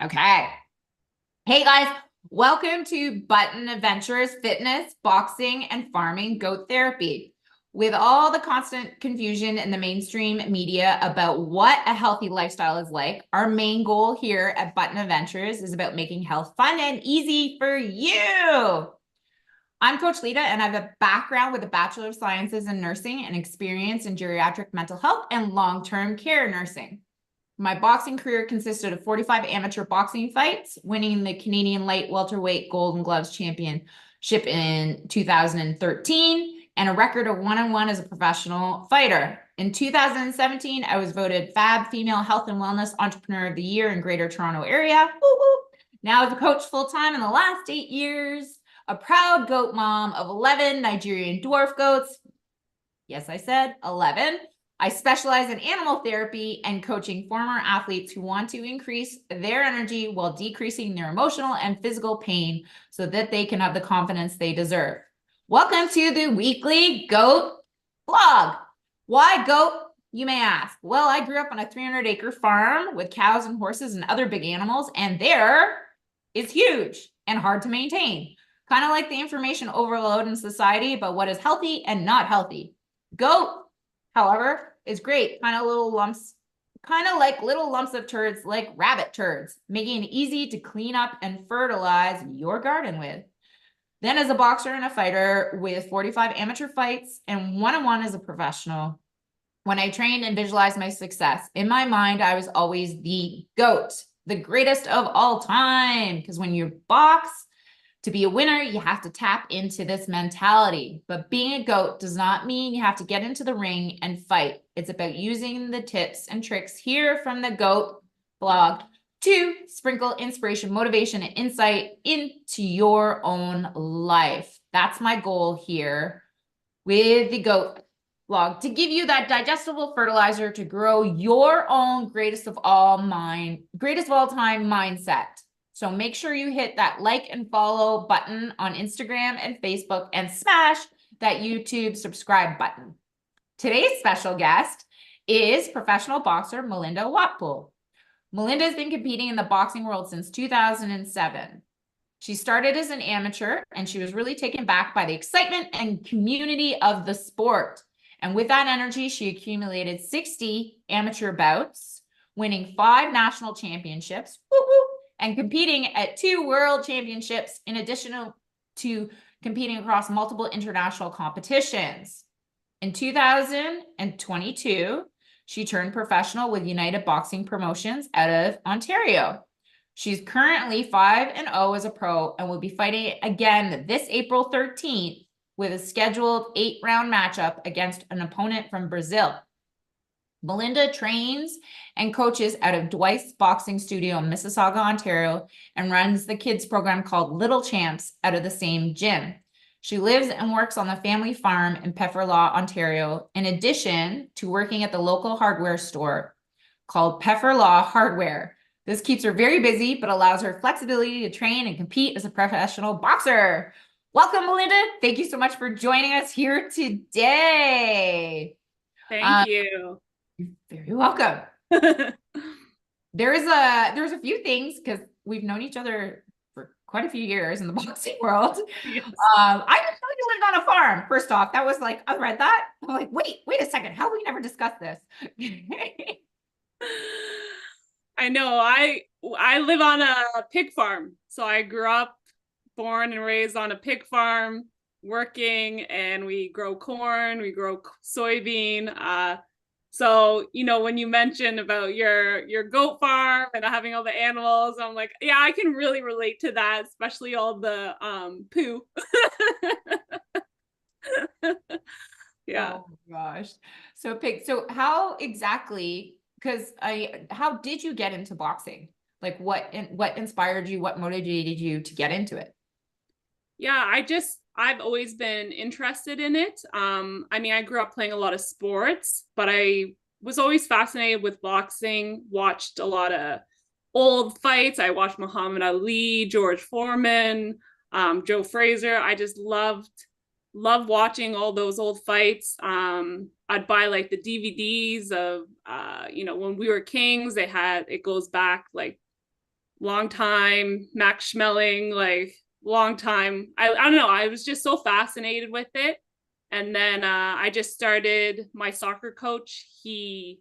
Okay. Hey guys, welcome to Button Adventures Fitness, Boxing, and Farming Goat Therapy. With all the constant confusion in the mainstream media about what a healthy lifestyle is like, our main goal here at Button Adventures is about making health fun and easy for you. I'm Coach Lita, and I have a background with a Bachelor of Sciences in Nursing and experience in geriatric mental health and long-term care nursing. My boxing career consisted of 45 amateur boxing fights, winning the Canadian Light Welterweight Golden Gloves Championship in 2013, and a record of 1-1 as a professional fighter. In 2017, I was voted Fab Female Health and Wellness Entrepreneur of the Year in Greater Toronto Area. Woo-hoo. Now as a coach full-time in the last 8 years, a proud goat mom of 11 Nigerian dwarf goats. Yes, I said 11. I specialize in animal therapy and coaching former athletes who want to increase their energy while decreasing their emotional and physical pain so that they can have the confidence they deserve. Welcome to the weekly goat vlog. Why goat, you may ask? Well, I grew up on a 300-acre farm with cows and horses and other big animals, and there is huge and hard to maintain. Kind of like the information overload in society about what is healthy and not healthy. Goat, however, is great. Kind of like little lumps of turds, like rabbit turds, making it easy to clean up and fertilize your garden with. Then as a boxer and a fighter with 45 amateur fights and 1-on-1 as a professional, when I trained and visualized my success, in my mind, I was always the GOAT, the greatest of all time. Because when you box, to be a winner, you have to tap into this mentality. But being a GOAT does not mean you have to get into the ring and fight. It's about using the tips and tricks here from the GOAT blog to sprinkle inspiration, motivation, and insight into your own life. That's my goal here with the GOAT blog, to give you that digestible fertilizer to grow your own greatest of all time mindset. So make sure you hit that like and follow button on Instagram and Facebook and smash that YouTube subscribe button. Today's special guest is professional boxer Melinda Watpool. Melinda has been competing in the boxing world since 2007. She started as an amateur, and she was really taken back by the excitement and community of the sport. And with that energy, she accumulated 60 amateur bouts, winning 5 national championships. Woo-hoo! And competing at 2 world championships, in addition to competing across multiple international competitions. In 2022, she turned professional with United Boxing Promotions out of Ontario. She's currently 5-0 as a pro and will be fighting again this April 13th with a scheduled 8-round matchup against an opponent from Brazil. Melinda trains and coaches out of Dewith's Boxing Studio in Mississauga, Ontario, and runs the kids program called Little Champs out of the same gym. She lives and works on the family farm in Pefferlaw, Ontario, in addition to working at the local hardware store called Pefferlaw Hardware. This keeps her very busy, but allows her flexibility to train and compete as a professional boxer. Welcome, Melinda. Thank you so much for joining us here today. Thank you. You're very welcome. There's a few things, because we've known each other for quite a few years in the boxing world. Yes. I didn't know you lived on a farm. First off, that was like, I read that. I'm like, wait a second. How have we never discussed this? I know. I live on a pig farm. So I grew up, born and raised on a pig farm, working, and we grow corn, we grow soybean. So, when you mentioned about your goat farm and having all the animals, I'm like, yeah, I can really relate to that, especially all the poo. Yeah. Oh gosh. So how exactly, how did you get into boxing? Like what inspired you? What motivated you to get into it? Yeah, I've always been interested in it. I grew up playing a lot of sports, but I was always fascinated with boxing, watched a lot of old fights. I watched Muhammad Ali, George Foreman, Joe Frazier. I just loved watching all those old fights. I'd buy like the DVDs of, when we were kings. It goes back like long time, Max Schmeling, like long time. I don't know. I was just so fascinated with it. And then I just started my soccer coach. His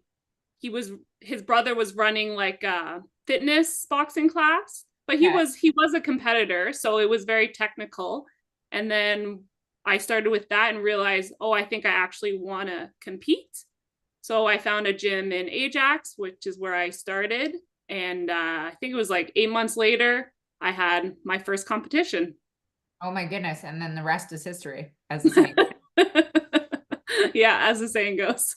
brother was running like a fitness boxing class, but Okay. he was a competitor, so it was very technical. And then I started with that and realized, oh, I think I actually want to compete. So I found a gym in Ajax, which is where I started. And I think it was like 8 months later, I had my first competition. Oh my goodness. And then the rest is history, as the saying. Yeah, as the saying goes.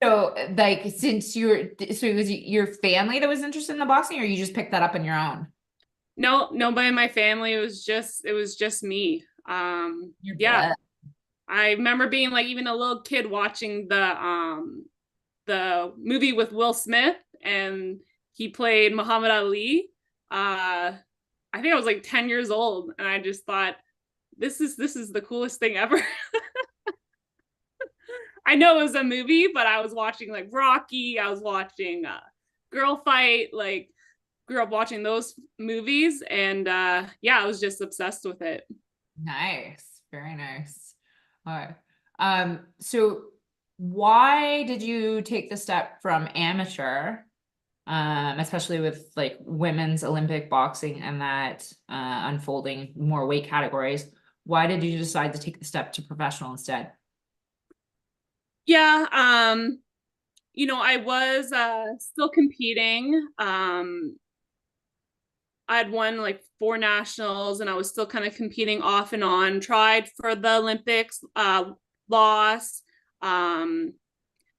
So, like, since so it was your family that was interested in the boxing, or you just picked that up on your own? No, nobody in my family. It was just me. Your Yeah. blood. I remember being like even a little kid watching the movie with Will Smith, and he played Muhammad Ali. I think I was like 10 years old, and I just thought this is the coolest thing ever. I know it was a movie, but I was watching like Rocky, I was watching Girl Fight, like grew up watching those movies, and yeah, I was just obsessed with it. Nice. Very nice. All right. So why did you take the step from amateur, especially with like women's Olympic boxing and that unfolding more weight categories? Why did you decide to take the step to professional instead? Yeah, I was still competing. I'd won like 4 nationals, and I was still kind of competing off and on. Tried for the Olympics, lost. Um,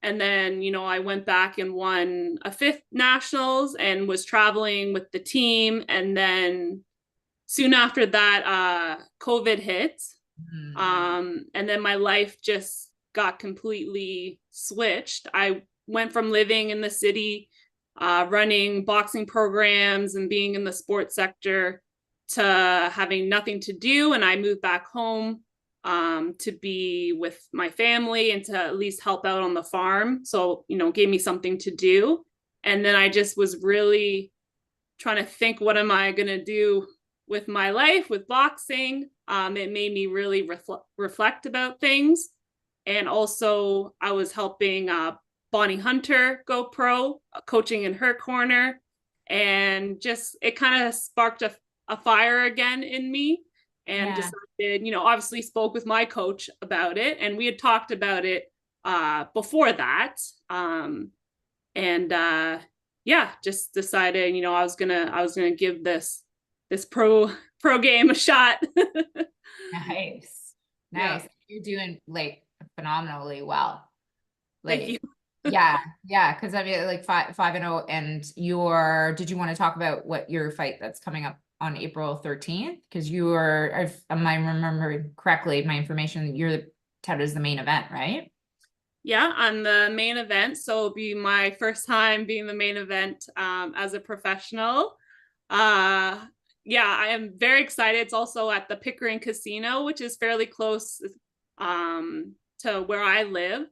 and then, I went back and won a fifth nationals and was traveling with the team. And then soon after that, COVID hit. Hmm. And then my life just got completely switched. I went from living in the city, running boxing programs and being in the sports sector, to having nothing to do. And I moved back home to be with my family and to at least help out on the farm. So, gave me something to do. And then I just was really trying to think, what am I going to do with my life with boxing? It made me really reflect about things. And also, I was helping Bonnie Hunter go pro, coaching in her corner. And just it kind of sparked a fire again in me, and Yeah. decided, obviously spoke with my coach about it. And we had talked about it before that. And yeah, just decided, I was gonna give this pro game a shot. Nice. Yeah, Nice. You're doing like phenomenally well. thank you. Like, yeah, yeah. Cause I mean, like 5-0, and did you want to talk about what your fight that's coming up on April 13th? Cause you were, if am I remembering correctly, my information, you're touted as the main event, right? Yeah, on the main event. So it'll be my first time being the main event as a professional. Uh, yeah, I am very excited. It's also at the Pickering Casino, which is fairly close to where I live.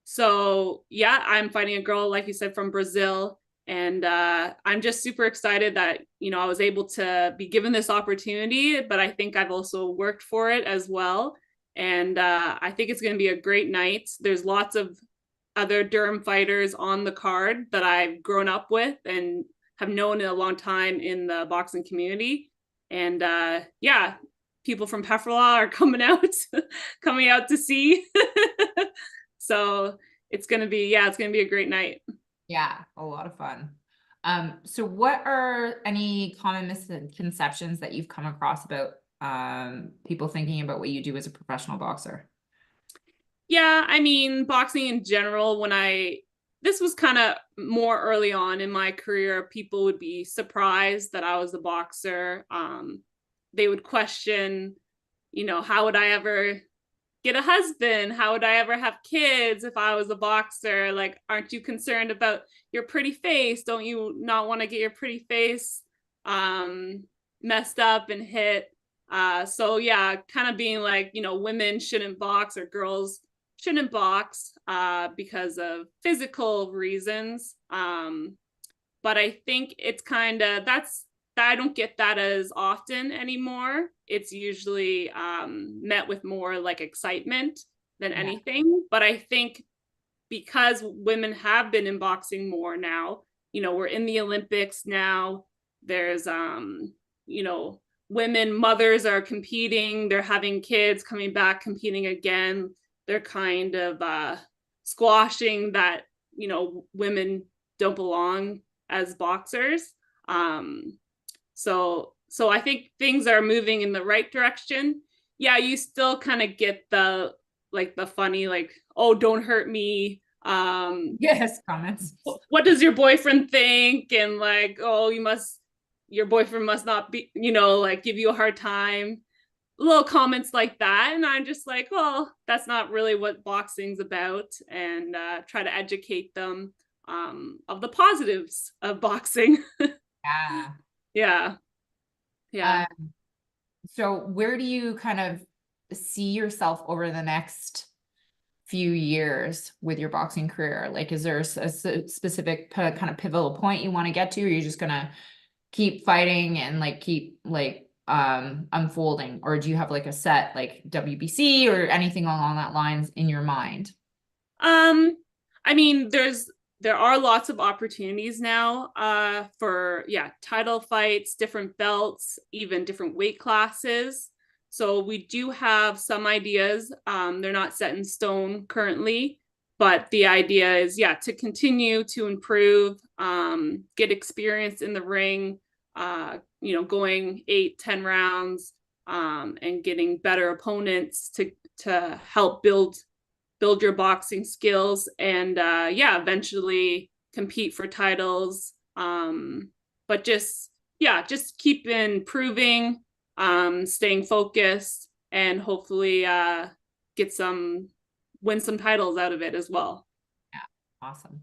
So yeah, I'm fighting a girl, like you said, from Brazil. And I'm just super excited that, I was able to be given this opportunity, but I think I've also worked for it as well. And I think it's going to be a great night. There's lots of other Durham fighters on the card that I've grown up with and have known in a long time in the boxing community. And yeah, people from Pefferlaw are coming out, coming out to see. So it's gonna be a great night. Yeah, a lot of fun. So what are any common misconceptions that you've come across about people thinking about what you do as a professional boxer? Yeah, I mean, boxing in general, this was kind of more early on in my career, people would be surprised that I was a boxer. They would question, how would I ever get a husband? How would I ever have kids if I was a boxer? Like, aren't you concerned about your pretty face? Don't you not want to get your pretty face um, messed up and hit? So yeah, kind of being like, women shouldn't box or girls shouldn't box because of physical reasons. but I think it's kind of, I don't get that as often anymore. It's usually met with more like excitement than anything. But I think because women have been in boxing more now, we're in the Olympics now. There's women mothers are competing, they're having kids, coming back, competing again. They're kind of squashing that, women don't belong as boxers. So I think things are moving in the right direction. Yeah, you still kind of get the funny, like, oh, don't hurt me. Yes, comments. What does your boyfriend think? And like, oh, your boyfriend must not be, like give you a hard time. Little comments like that. And I'm just like, well, that's not really what boxing's about. And try to educate them of the positives of boxing. Yeah. Yeah. Yeah. So where do you kind of see yourself over the next few years with your boxing career? Like, is there a specific kind of pivotal point you want to get to, or are you just gonna keep fighting and like keep like unfolding, or do you have like a set like WBC or anything along that lines in your mind? I mean, there are lots of opportunities now for title fights, different belts, even different weight classes. So we do have some ideas. They're not set in stone currently, but the idea is to continue to improve, get experience in the ring, going 8-10 rounds, and getting better opponents to help build your boxing skills, and eventually compete for titles. But just keep improving, staying focused, and hopefully win some titles out of it as well. Yeah, awesome.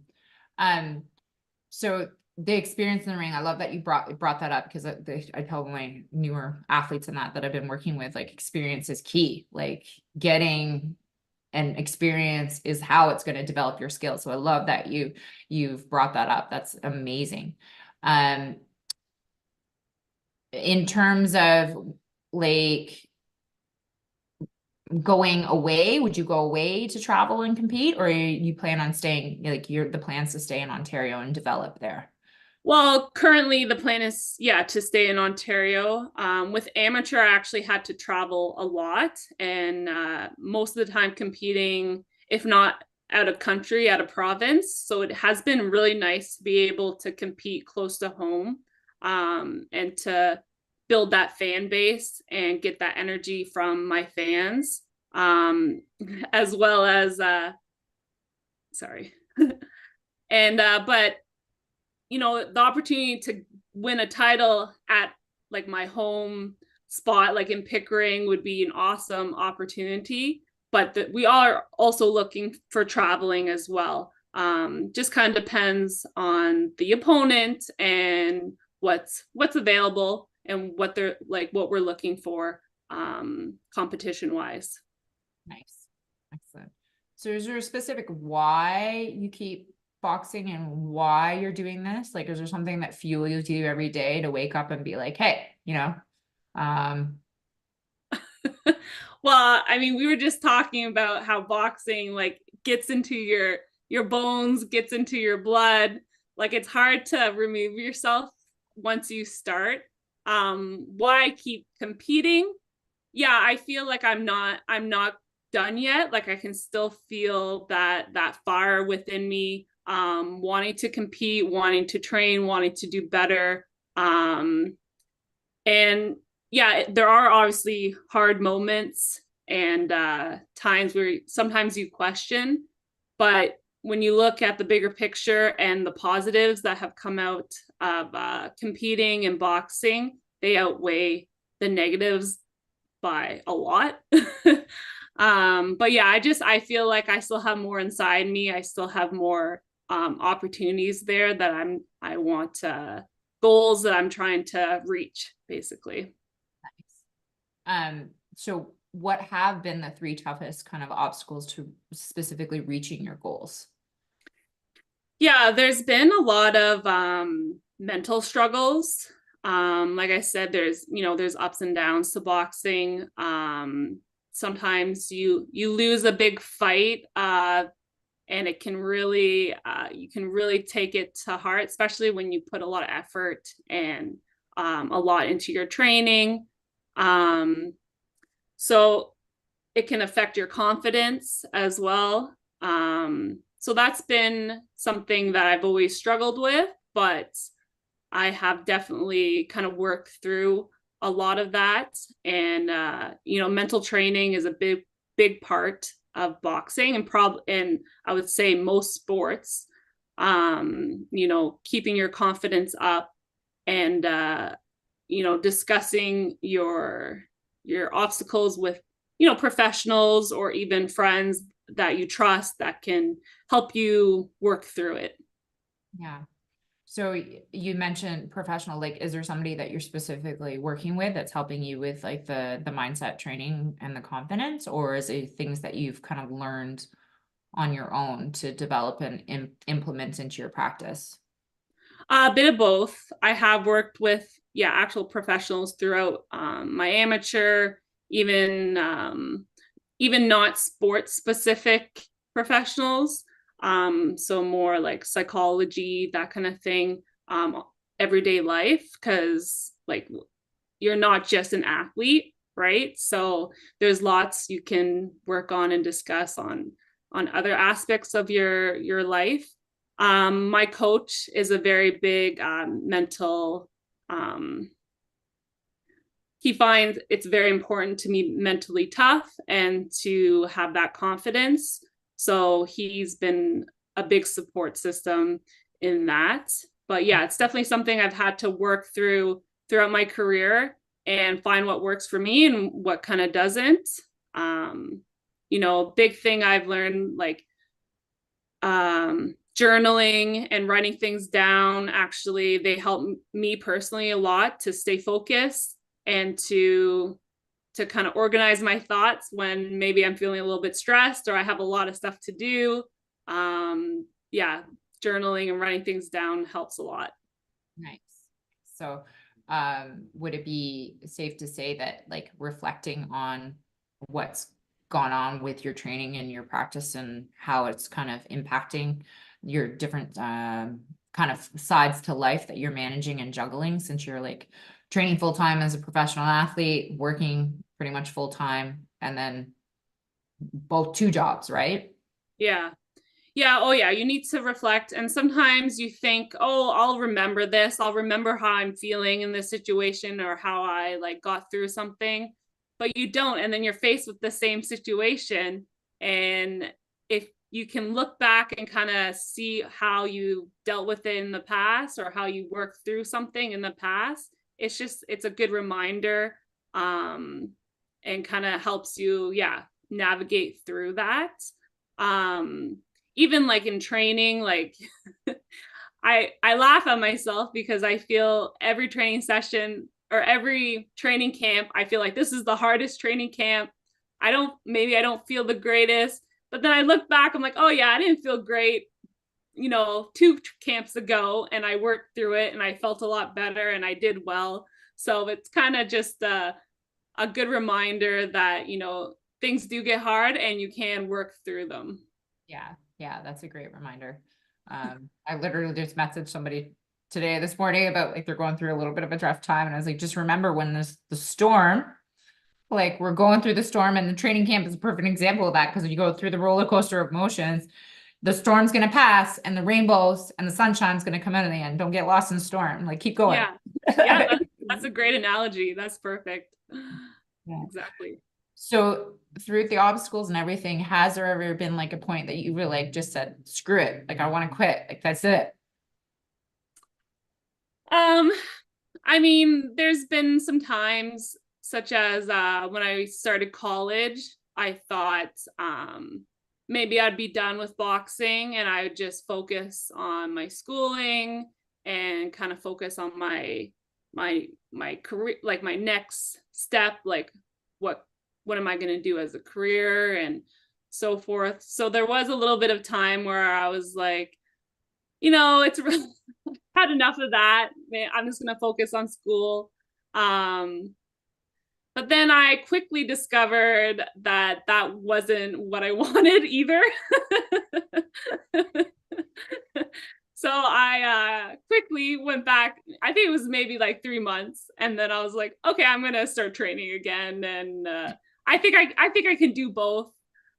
So the experience in the ring, I love that you brought that up, because I tell my newer athletes in that I've been working with, like, experience is key. Like, getting an experience is how it's going to develop your skills. So I love that you've brought that up. That's amazing. In terms of like going away, would you go away to travel and compete, or you plan on staying, like, the plans to stay in Ontario and develop there? Well, currently the plan is, to stay in Ontario. With amateur, I actually had to travel a lot, and most of the time competing, if not out of country, out of province. So it has been really nice to be able to compete close to home, and to build that fan base and get that energy from my fans, as well as, sorry. And, but the opportunity to win a title at like my home spot, like in Pickering, would be an awesome opportunity. But we are also looking for traveling as well. Just kind of depends on the opponent and what's available and what we're looking for, competition wise. Nice. Excellent. So is there a specific why you keep boxing and why you're doing this? Like, is there something that fuels you every day to wake up and be like, hey, Well, I mean, we were just talking about how boxing like gets into your bones, gets into your blood. Like, it's hard to remove yourself once you start. Why I keep competing? Yeah, I feel like I'm not done yet. Like, I can still feel that fire within me, wanting to compete, wanting to train, wanting to do better. And there are obviously hard moments and times where sometimes you question, but when you look at the bigger picture and the positives that have come out of competing and boxing, they outweigh the negatives by a lot. But I feel like I still have more inside me. I still have more opportunities there that I want goals that I'm trying to reach, basically. Nice. So what have been the 3 toughest kind of obstacles to specifically reaching your goals? Yeah, there's been a lot of mental struggles. Like I said, there's ups and downs to boxing. Sometimes you lose a big fight, and it can really you can really take it to heart, especially when you put a lot of effort and a lot into your training. Um, so it can affect your confidence as well. So that's been something that I've always struggled with, but I have definitely kind of worked through a lot of that. And mental training is a big part of boxing and I would say most sports. Keeping your confidence up and discussing your obstacles with professionals or even friends that you trust that can help you work through it. Yeah. So you mentioned professional, like, is there somebody that you're specifically working with that's helping you with like the mindset training and the confidence, or is it things that you've kind of learned on your own to develop and implement into your practice? A bit of both. I have worked with actual professionals throughout my amateur, even even not sports specific professionals. So more like psychology, that kind of thing, everyday life, because like you're not just an athlete, right? So there's lots you can work on and discuss on other aspects of your life. My coach is a very big mental. He finds it's very important to be mentally tough and to have that confidence. So he's been a big support system in that. But yeah, it's definitely something I've had to work through throughout my career and find what works for me and what kind of doesn't. Big thing I've learned, like journaling and writing things down, actually they help me personally a lot to stay focused and to kind of organize my thoughts when maybe I'm feeling a little bit stressed or I have a lot of stuff to do. Yeah, journaling and writing things down helps a lot. Nice. So, would it be safe to say that like reflecting on what's gone on with your training and your practice and how it's kind of impacting your different kind of sides to life that you're managing and juggling, since you're like training full time as a professional athlete, working pretty much full time, and then both two jobs, right? Yeah. Yeah. Oh, yeah. You need to reflect. And sometimes you think, oh, I'll remember this. I'll remember how I'm feeling in this situation or how I like got through something, but you don't. And then you're faced with the same situation. And if you can look back and kind of see how you dealt with it in the past or how you worked through something in the past, it's a good reminder, and kind of helps you, navigate through that. Um, Even like in training, like I laugh at myself because I feel every training session or every training camp, I feel like this is the hardest training camp. Maybe I don't feel the greatest, but then I look back, I'm like, oh yeah, I didn't feel great, two camps ago, and I worked through it and I felt a lot better and I did well. So it's kind of just a good reminder that, things do get hard and you can work through them. Yeah, yeah, that's a great reminder. I literally just messaged somebody this morning about like they're going through a little bit of a rough time, and I was like, just remember when the storm, like we're going through the storm, and the training camp is a perfect example of that, because when you go through the roller coaster of emotions, the storm's gonna pass and the rainbows and the sunshine's gonna come out in the end. Don't get lost in the storm. Like keep going. Yeah. Yeah, that's a great analogy. That's perfect. Yeah. Exactly. So through the obstacles and everything, has there ever been like a point that you were like just said, screw it, like I want to quit, like that's it? Um, I mean, there's been some times, such as when I started college, I thought maybe I'd be done with boxing and I would just focus on my schooling and kind of focus on my career, like my next step, like what what am I going to do as a career and so forth. So there was a little bit of time where I was like, it's had enough of that. Man, I'm just gonna focus on school. But then I quickly discovered that that wasn't what I wanted either. So I quickly went back. I think it was maybe like 3 months, and then I was like, okay, I'm gonna start training again, and I think I can do both,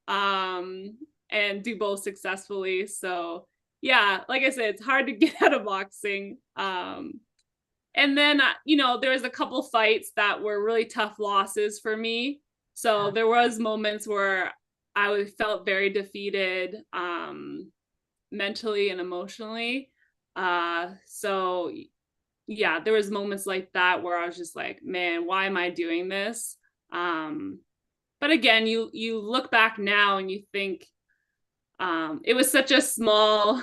and do both successfully. So yeah, like I said, it's hard to get out of boxing. And then there was a couple fights that were really tough losses for me. So there was moments where I felt very defeated, mentally and emotionally. So yeah, there was moments like that where I was just like, man, why am I doing this? But again, you look back now and you think, it was such a small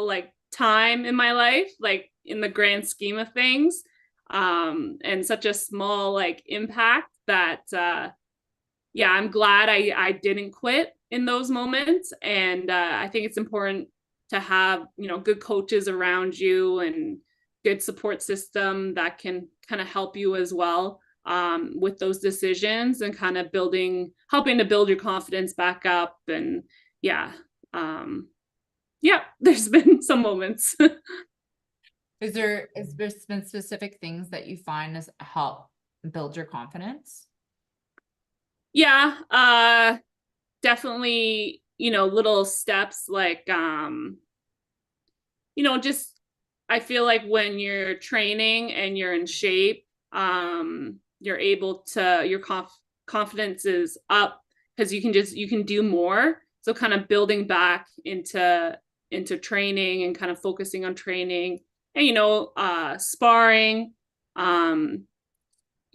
like time in my life, like in the grand scheme of things, and such a small like impact that yeah, I'm glad I didn't quit in those moments. And I think it's important to have good coaches around you and good support system that can kind of help you as well, with those decisions, and kind of helping to build your confidence back up. And yeah, yeah, there's been some moments. Is there been specific things that you find has help build your confidence? Yeah, definitely, little steps like, just, I feel like when you're training and you're in shape, you're able to, your confidence is up because you can do more. So kind of building back into training and kind of focusing on training, and sparring.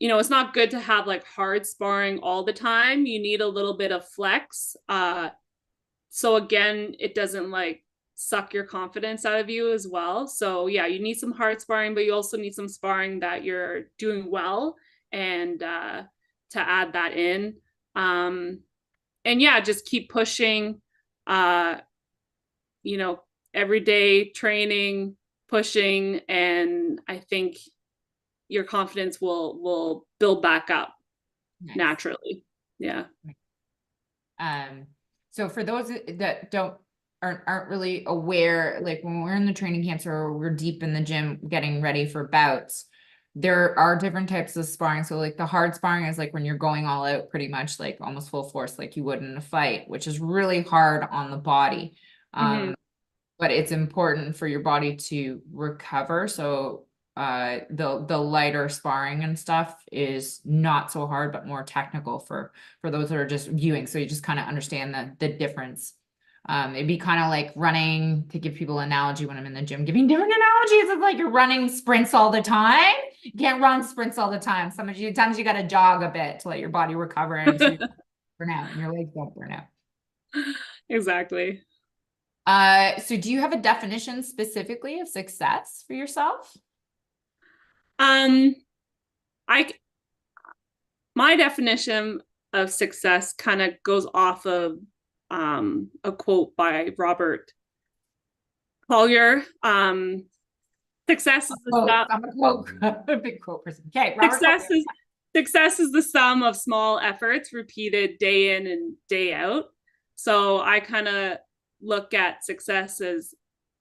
It's not good to have like hard sparring all the time. You need a little bit of flex. So again, it doesn't like suck your confidence out of you as well. So yeah, you need some hard sparring, but you also need some sparring that you're doing well, and to add that in. And yeah, just keep pushing, uh, everyday training, pushing, and I think your confidence will build back up. Nice. Naturally. Yeah. So for those that aren't really aware, like when we're in the training camps or we're deep in the gym getting ready for bouts, there are different types of sparring. So like the hard sparring is like when you're going all out pretty much like almost full force, like you would in a fight, which is really hard on the body. But it's important for your body to recover. So the lighter sparring and stuff is not so hard, but more technical for those that are just viewing. So you just kind of understand the difference. It'd be kind of like running, to give people an analogy when I'm in the gym, giving different analogies. It's like you're running sprints all the time. You can't run sprints all the time. Sometimes you got to jog a bit to let your body recover and so you don't burn out and your legs don't burn out. Exactly. So do you have a definition specifically of success for yourself? My definition of success kind of goes off of a quote by Robert Collier. Success is the sum. I'm a big quote person. Okay, Robert success is the sum of small efforts repeated day in and day out. So I kind of look at success as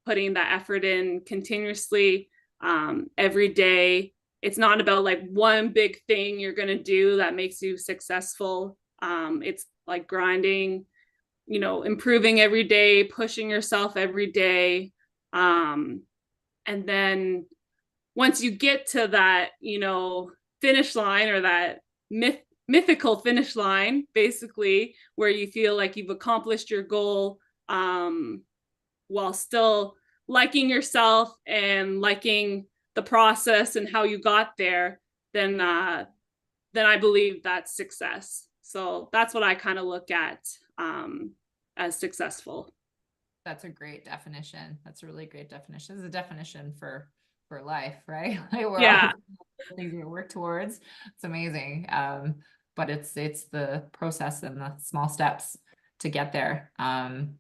putting that effort in continuously, every day. It's not about like one big thing you're going to do that makes you successful. It's like grinding, improving every day, pushing yourself every day. And then once you get to that, finish line, or that mythical finish line, basically, where you feel like you've accomplished your goal, while still liking yourself and liking the process and how you got there, then I believe that's success. So that's what I kind of look at as successful. That's a great definition. That's a really great definition. It's a definition for life, right? Like we're all things we work towards. It's amazing. But it's the process and the small steps to get there.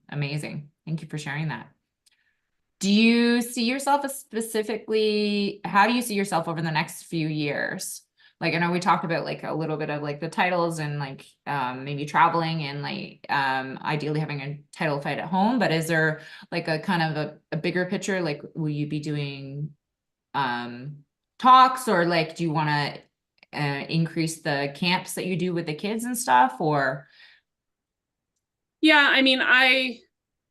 Amazing. Thank you for sharing that. Do you see yourself as specifically, how do you see yourself over the next few years? Like, I know we talked about like a little bit of like the titles and like maybe traveling and like ideally having a title fight at home, but is there like a kind of a bigger picture? Like, will you be doing talks, or like do you want to increase the camps that you do with the kids and stuff, or? Yeah, I mean, I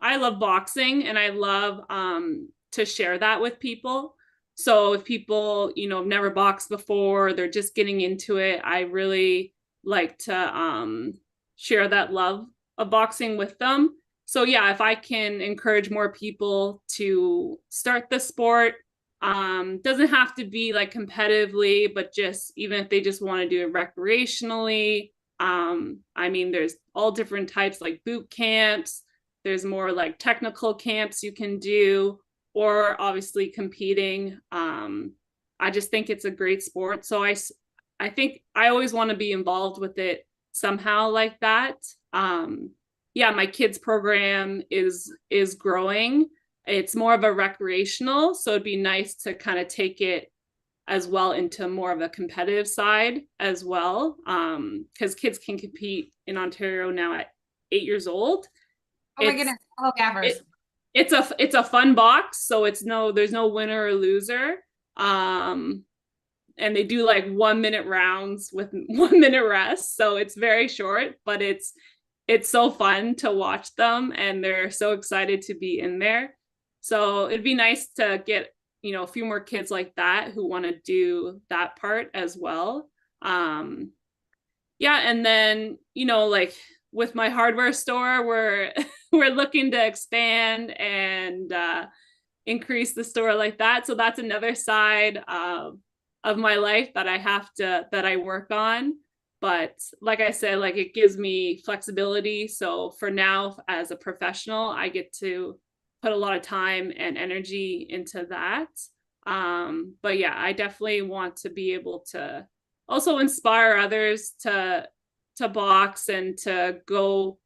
love boxing and I love to share that with people. So if people, you know, have never boxed before, they're just getting into it, I really like to share that love of boxing with them. So yeah, if I can encourage more people to start the sport, doesn't have to be like competitively, but just even if they just want to do it recreationally. I mean, there's all different types like boot camps. There's more like technical camps you can do, or obviously competing. I just think it's a great sport. So I think I always want to be involved with it somehow like that. Yeah, my kids program is growing. It's more of a recreational, so it'd be nice to kind of take it as well into more of a competitive side as well, because kids can compete in Ontario now at 8 years old. Oh my It's goodness. Hello, gaffers. it, it's a fun box, so there's no winner or loser. Um, and they do like 1 minute rounds with 1 minute rest, so it's very short, but it's so fun to watch them, and they're so excited to be in there. So it'd be nice to get, you know, a few more kids like that who want to do that part as well. Yeah, and then, you know, like with my hardware store, we're we're looking to expand and increase the store like that. So that's another side of my life that I work on. But like I said, like it gives me flexibility. So for now, as a professional, I get to put a lot of time and energy into that. But yeah, I definitely want to be able to also inspire others to box and to go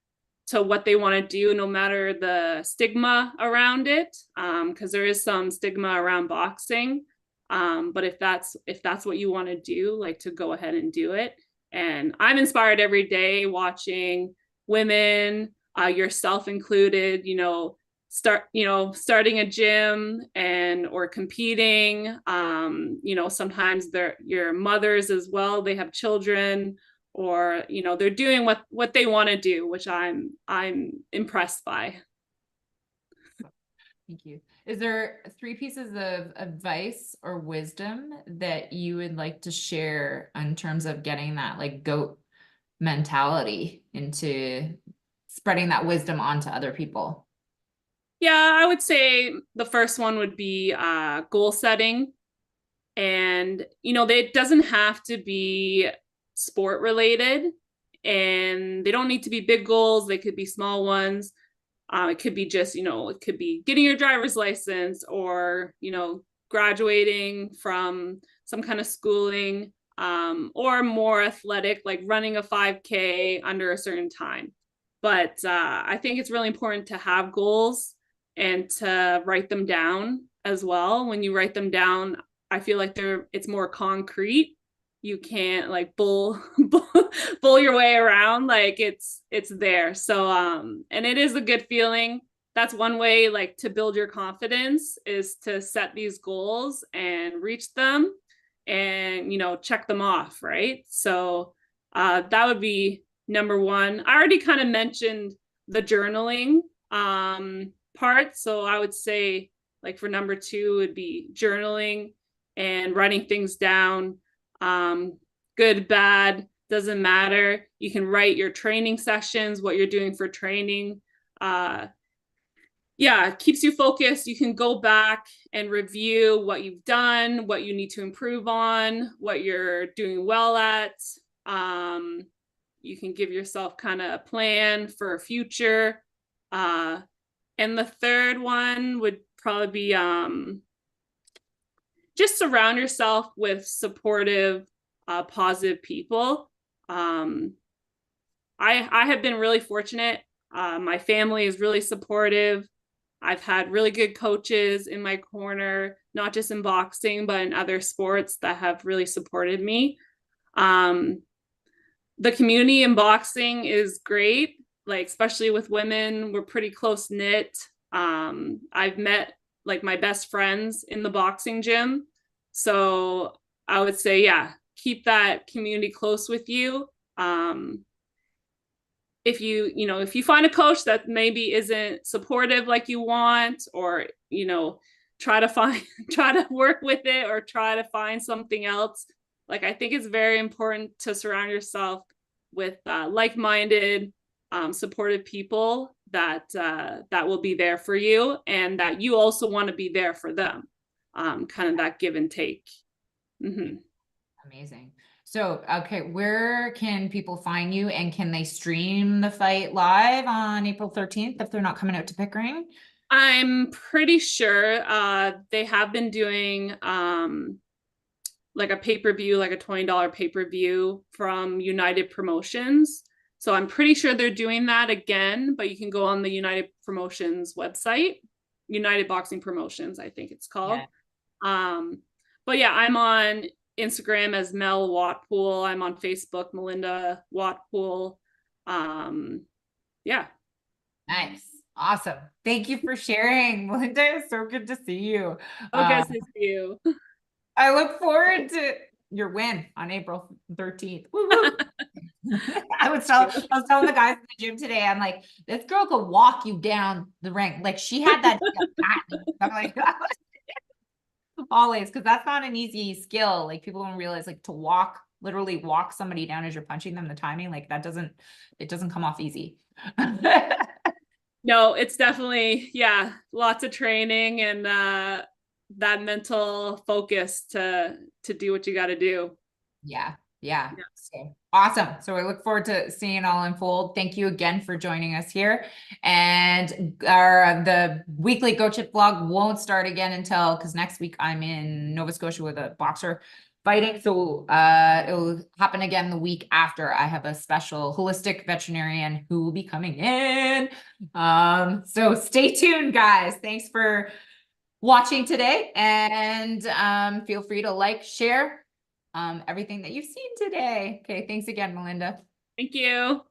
to what they want to do, no matter the stigma around it, because there is some stigma around boxing. But if that's what you want to do, like to go ahead and do it. And I'm inspired every day watching women, yourself included, you know, starting a gym and or competing. You know, sometimes they're your mothers as well, they have children, or you know, they're doing what they want to do, which I'm impressed by. Thank you. Is there three pieces of advice or wisdom that you would like to share in terms of getting that like goat mentality into spreading that wisdom onto other people? Yeah, I would say the first one would be goal setting. And you know, it doesn't have to be sport related, and they don't need to be big goals, they could be small ones. It could be just, you know, it could be getting your driver's license, or you know, graduating from some kind of schooling, or more athletic like running a 5K under a certain time. But I think it's really important to have goals and to write them down as well. When you write them down, I feel like it's more concrete. You can't like bull your way around, like it's there. So and it is a good feeling. That's one way like to build your confidence, is to set these goals and reach them, and you know, check them off, right? So that would be number one. I already kind of mentioned the journaling part, so I would say like for number two would be journaling and writing things down. Good, bad, doesn't matter. You can write your training sessions, what you're doing for training. Yeah, it keeps you focused. You can go back and review what you've done, what you need to improve on, what you're doing well at. You can give yourself kind of a plan for a future. And the third one would probably be just surround yourself with supportive, positive people. I have been really fortunate. My family is really supportive. I've had really good coaches in my corner, not just in boxing, but in other sports that have really supported me. The community in boxing is great, like especially with women, we're pretty close knit. I've met like my best friends in the boxing gym. So I would say, yeah, keep that community close with you. If if you find a coach that maybe isn't supportive like you want, or try to work with it, or try to find something else. Like, I think it's very important to surround yourself with like-minded, supportive people that will be there for you, and that you also want to be there for them. Kind of that give and take. Mm-hmm. Amazing. So, okay, where can people find you, and can they stream the fight live on April 13th if they're not coming out to Pickering? I'm pretty sure they have been doing like a pay-per-view, like a $20 pay-per-view from United Promotions. So I'm pretty sure they're doing that again, but you can go on the United Promotions website, United Boxing Promotions, I think it's called. Yeah. But yeah, I'm on Instagram as Mel Watpool. I'm on Facebook, Melinda Watpool. Yeah. Nice. Awesome. Thank you for sharing, Melinda. It's so good to see you. Okay, to see you. I look forward to your win on April 13th. Woo-hoo. I was telling the guys in the gym today, I'm like, this girl could walk you down the rank. Like, she had that I'm like, always, because that's not an easy skill. Like, people don't realize, like, to literally walk somebody down as you're punching them, the timing, like, it doesn't come off easy. No, it's definitely, yeah, lots of training and that mental focus to do what you got to do. Yeah. So awesome. So I look forward to seeing it all unfold. Thank you again for joining us here. And the weekly Go Chip vlog won't start again until, because next week I'm in Nova Scotia with a boxer fighting. So it'll happen again the week after. I have a special holistic veterinarian who will be coming in. So stay tuned, guys. Thanks for watching today, and feel free to like, share everything that you've seen today. Okay, thanks again, Melinda. Thank you.